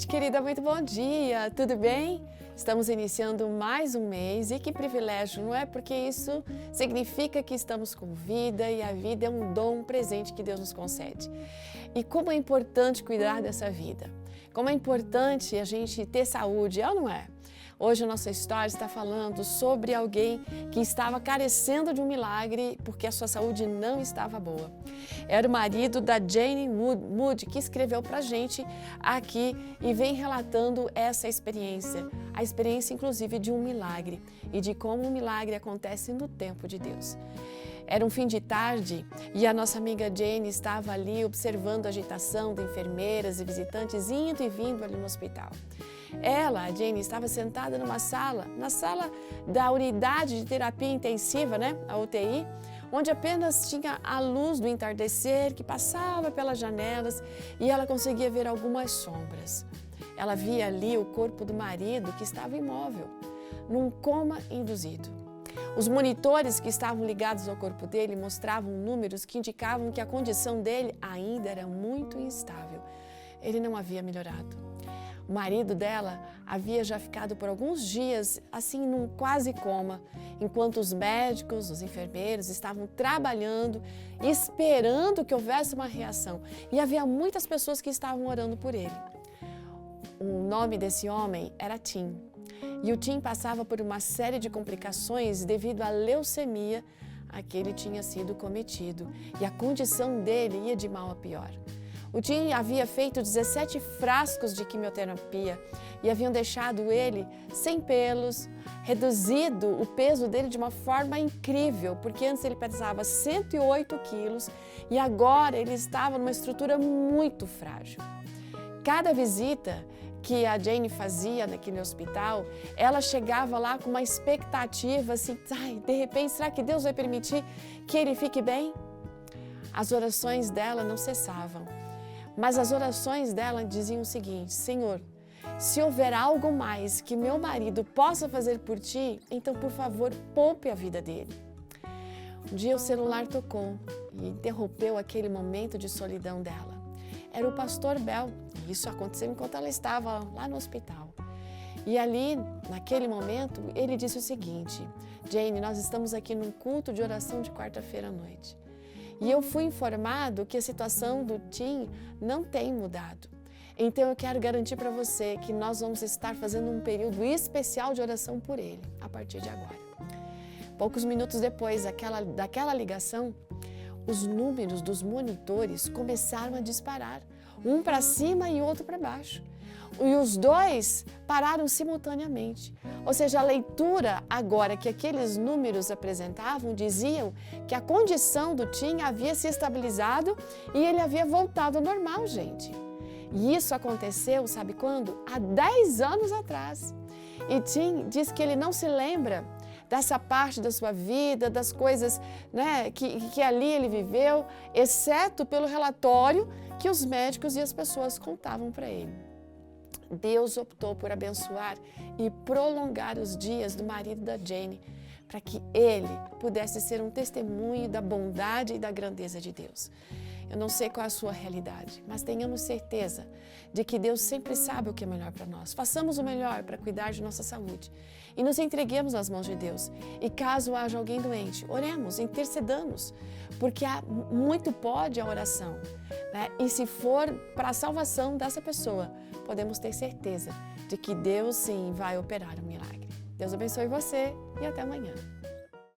gente querida, muito bom dia, tudo bem? Estamos iniciando mais um mês e que privilégio, não é? Porque isso significa que estamos com vida e a vida é um dom, um presente que Deus nos concede. E como é importante cuidar dessa vida, como é importante a gente ter saúde, é ou não é? Hoje a nossa história está falando sobre alguém que estava carecendo de um milagre porque a sua saúde não estava boa. Era o marido da Jane Moody que escreveu para a gente aqui e vem relatando essa experiência. A experiência inclusive de um milagre e de como um milagre acontece no tempo de Deus. Era um fim de tarde e a nossa amiga Jane estava ali observando a agitação de enfermeiras e visitantes indo e vindo ali no hospital. Ela, a Jane, estava sentada na sala da unidade de terapia intensiva, a UTI, onde apenas tinha a luz do entardecer que passava pelas janelas e ela conseguia ver algumas sombras. Ela via ali o corpo do marido que estava imóvel, num coma induzido. Os monitores que estavam ligados ao corpo dele mostravam números que indicavam que a condição dele ainda era muito instável. Ele não havia melhorado. O marido dela havia já ficado por alguns dias assim num quase coma, enquanto os médicos, os enfermeiros estavam trabalhando, esperando que houvesse uma reação. E havia muitas pessoas que estavam orando por ele. O nome desse homem era Tim. E o Tim passava por uma série de complicações devido à leucemia a que ele tinha sido cometido. E a condição dele ia de mal a pior. O Tim havia feito 17 frascos de quimioterapia e haviam deixado ele sem pelos, reduzido o peso dele de uma forma incrível, porque antes ele pesava 108 quilos e agora ele estava numa estrutura muito frágil. Cada visita que a Jane fazia naquele hospital, ela chegava lá com uma expectativa assim, de repente, será que Deus vai permitir que ele fique bem? As orações dela não cessavam. Mas as orações dela diziam o seguinte: Senhor, se houver algo mais que meu marido possa fazer por ti, então, por favor, poupe a vida dele. Um dia o celular tocou e interrompeu aquele momento de solidão dela. Era o pastor Bell. E isso aconteceu enquanto ela estava lá no hospital. E ali, naquele momento, ele disse o seguinte: Jane, nós estamos aqui num culto de oração de quarta-feira à noite. E eu fui informado que a situação do Tim não tem mudado. Então eu quero garantir para você que nós vamos estar fazendo um período especial de oração por ele, a partir de agora. Poucos minutos depois daquela ligação, os números dos monitores começaram a disparar, um para cima e outro para baixo. E os dois pararam simultaneamente. Ou seja, a leitura agora que aqueles números apresentavam diziam que a condição do Tim havia se estabilizado e ele havia voltado ao normal, gente. E isso aconteceu, sabe quando? Há 10 anos atrás. E Tim diz que ele não se lembra dessa parte da sua vida, das coisas que ali ele viveu, exceto pelo relatório que os médicos e as pessoas contavam para ele. Deus optou por abençoar e prolongar os dias do marido da Jane, para que ele pudesse ser um testemunho da bondade e da grandeza de Deus. Eu não sei qual é a sua realidade, mas tenhamos certeza de que Deus sempre sabe o que é melhor para nós. Façamos o melhor para cuidar de nossa saúde e nos entreguemos nas mãos de Deus. E caso haja alguém doente, oremos, intercedamos, porque muito pode a oração. E se for para a salvação dessa pessoa, podemos ter certeza de que Deus sim vai operar um milagre. Deus abençoe você e até amanhã.